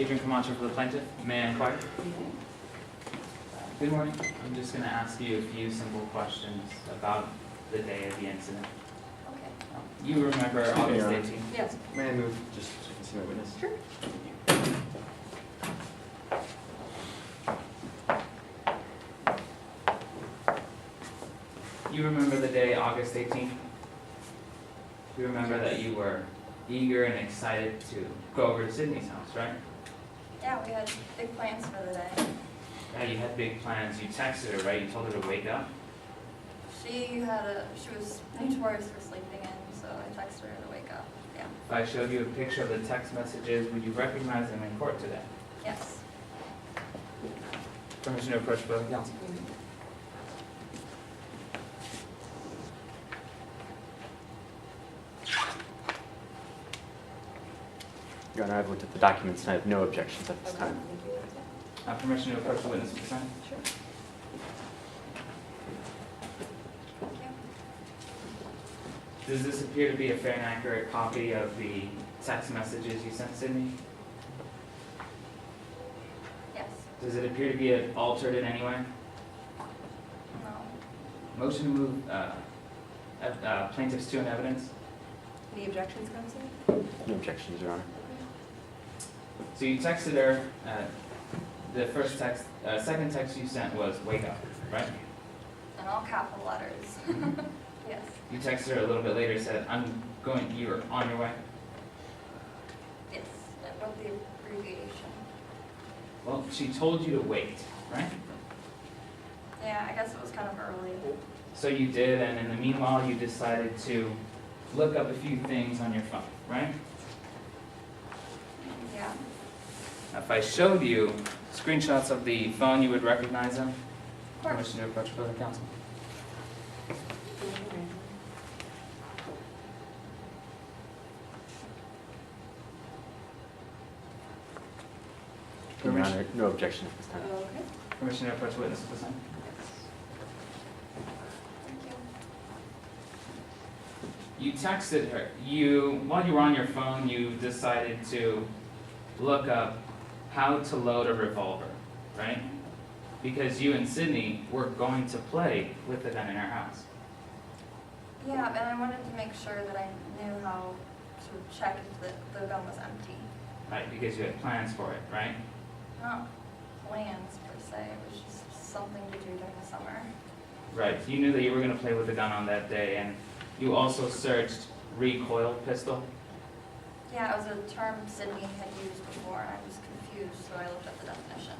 Adrian Camacho for the plaintiff. May I inquire? Good morning. I'm just going to ask you a few simple questions about the day of the incident. Okay. You remember August 18th? Yes. May I move just so I can see my witness? Sure. You remember the day, August 18th? You remember that you were eager and excited to go over to Sydney's house, right? Yeah, we had big plans for the day. Yeah, you had big plans. You texted her, right? You told her to wake up. She was notorious for sleeping in, so I texted her to wake up. Yeah. If I showed you a picture of the text messages, would you recognize them in court today? Yes. Permission to approach the counsel. Your Honor, I've looked at the documents and I have no objections at this time. Permission to approach the witness, please. Sure. Thank you. Does this appear to be a fair and accurate copy of the text messages you sent Sydney? Yes. Does it appear to be altered in any way? No. Motion to move plaintiffs to an evidence. Any objections, counsel? No objections, Your Honor. So you texted her, the first text, second text you sent was wake up, right? In all capital letters. Yes. You texted her a little bit later, said, you're on your way. Yes. I wrote the abbreviation. Well, she told you to wait, right? Yeah, I guess it was kind of early. So you did, and in the meanwhile, you decided to look up a few things on your phone, right? Yeah. Now, if I showed you screenshots of the phone, you would recognize them? Of course. Permission to approach further counsel. Your Honor, no objection at this time. Okay. Permission to approach witness at this time. Thank you. You texted her. While you were on your phone, you decided to look up how to load a revolver, right? Because you and Sydney were going to play with the gun in our house. Yeah, and I wanted to make sure that I knew how to check if the gun was empty. Right, because you had plans for it, right? Not plans per se, it was just something to do during the summer. Right, you knew that you were going to play with the gun on that day, and you also searched recoil pistol. Yeah, it was a term Sydney had used before, and I was confused, so I looked up the definition.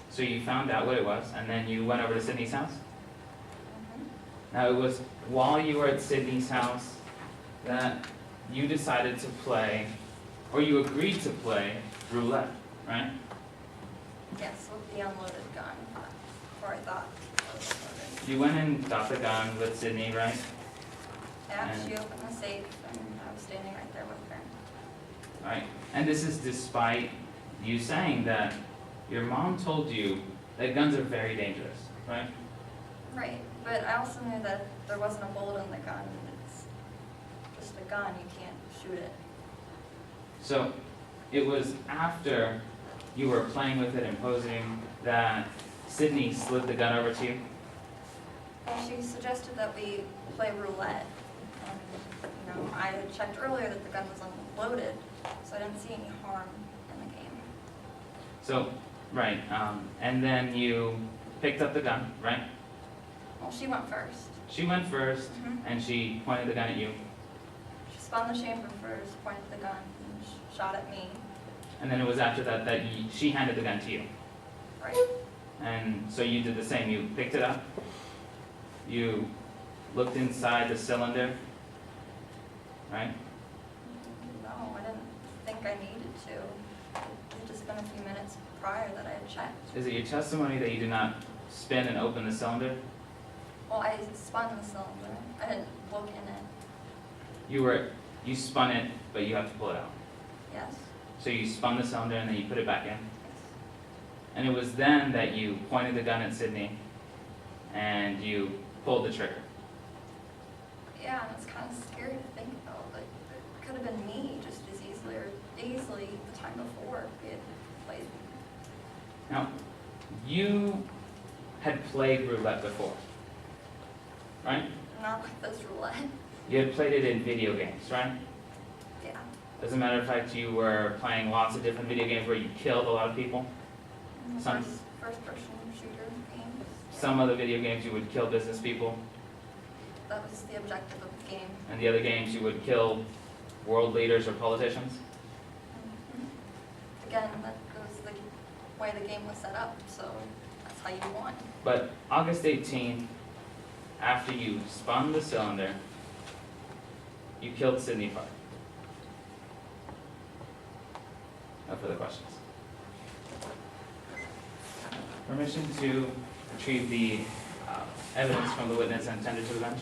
So you found out what it was, and then you went over to Sydney's house? Mm-hmm. Now, it was while you were at Sydney's house that you decided to play, or you agreed to play, roulette, right? Yes, with the unloaded gun, or I thought it was unloaded. You went and got the gun with Sydney, right? Yeah, And- she opened the safe, and I was standing right there with her. Right. And this is despite you saying that your mom told you that guns are very dangerous, right? Right, but I also knew that there wasn't a bullet in the gun. It's just a gun, you can't shoot it. So it was after you were playing with it and posing that Sydney slid the gun over to you? Well, she suggested that we play roulette. And, I had checked earlier that the gun was unloaded, so I didn't see any harm in the game. So, right, and then you picked up the gun, right? Well, she went first. She went first, Mhm. and she pointed the gun at you, She spun the chamber first, pointed the gun, and shot at me. and then it was after that that she handed the gun to you. Right. And so you did the same, you picked it up, you looked inside the cylinder, right? No, I didn't think I needed to. It had just been a few minutes prior that I had checked. Is it your testimony that you did not spin and open the cylinder? Well, I spun the cylinder. I didn't look in it. You spun it, but you have to pull it out. Yes. So you spun the cylinder and then you put it back in. Yes. And it was then that you pointed the gun at Sydney and you pulled the trigger. Yeah, and it's kind of scary to think about, but it could have been me just as easily, or easily the time before. We had Now, you had played roulette before, right? Not like this roulette. You had played it in video games, right? Yeah. As a matter of fact, you were playing lots of different video games where you killed a lot of people. Some- First person shooter games. Some of the video games you would kill business people, That was the objective of the game. and the other games you would kill world leaders or politicians. Again, that was the way the game was set up, so that's how you won. But August 18th, after you spun the cylinder, you killed Sydney Park. No further questions. Permission to retrieve the evidence from the witness and send it to the bench?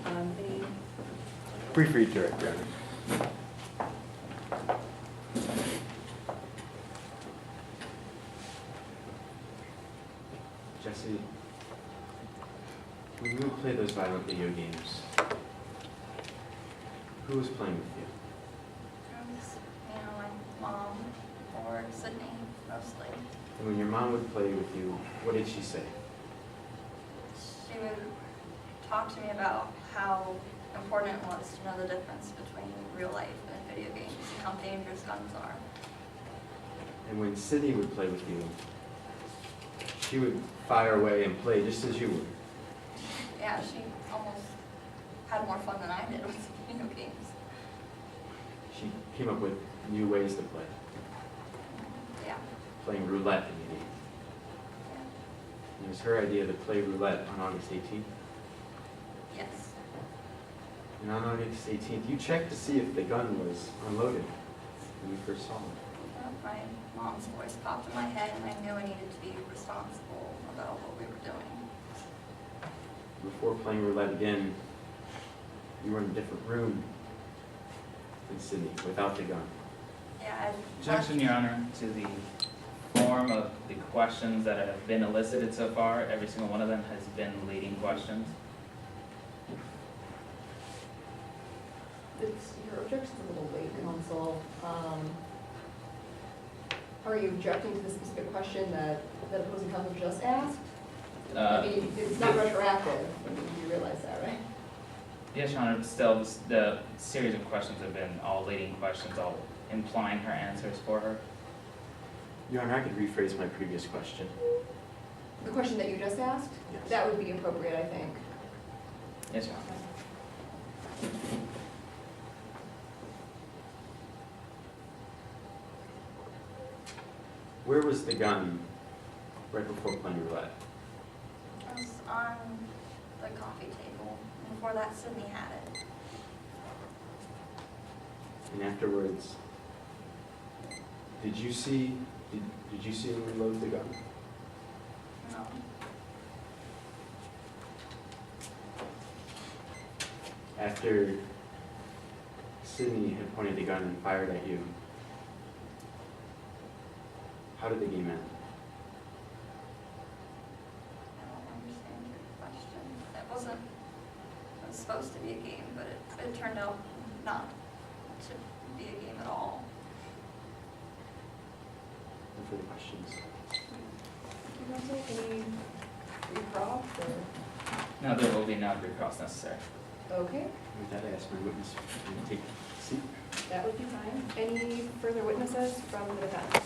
Any, Brief read through it, Your Honor. Jesse, when you would play those violent video games, who was playing with you? It was, my mom or Sydney mostly. And when your mom would play with you, what did she say? She would talk to me about how important it was to know the difference between real life and video games and how dangerous guns are. And when Sydney would play with you, she would fire away and play just as you would. Yeah, she almost had more fun than I did with video games. She came up with new ways to play, Yeah, playing roulette in the game. yeah. It was her idea to play roulette on August 18th. Yes. And on August 18th, you checked to see if the gun was unloaded when you first saw it. My mom's voice popped in my head and I knew I needed to be responsible about what we were doing. Before playing roulette again, you were in a different room than Sydney without the gun. Yeah, Objection, Your Honor, to the form of the questions that have been elicited so far. Every single one of them has been leading questions. your objection's a little late, counsel. Are you objecting to the specific question that opposing counsel just asked? I mean, it's not retroactive, you realize that, right? Yes, Your Honor, still, the series of questions have been all leading questions, all implying her answers for her. Your Honor, I could rephrase my previous question. The question that you just asked? Yes. That would be appropriate, I think. Yes, Your Honor. Where was the gun right before playing roulette? I was on the coffee table, and before that Sydney had it. And afterwards, did you see him reload the gun? No. After Sydney had pointed the gun and fired at you, how did the game end? I don't understand your question. It was supposed to be a game, but it turned out not to be a game at all. No further questions. Any recross or? No, there will be no recross necessary. Okay, With that, I ask my witness to take a seat. that would be fine. Any further witnesses from the defense?